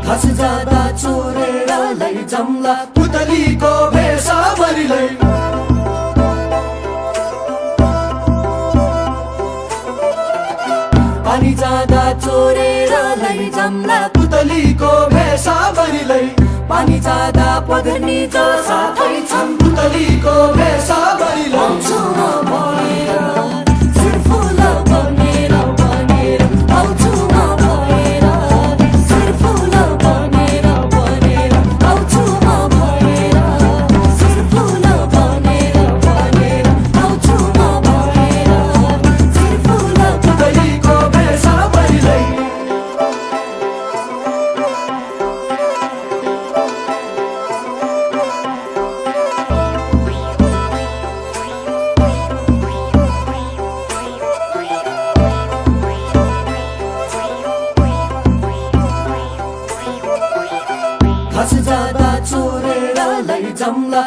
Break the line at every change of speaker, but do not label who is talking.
घाँस जाँदा चोरेर लैजाउँला पुतलीको भेषाभरिलाई। पानी जाँदा चोरेर लैजाउँला पुतलीको भेषाभरिलाई। पानी जाँदा पधनी जो साथै छन् पुतलीको भेषाभरिलाई। घाँस जाँदा चोरेर लैजाउँला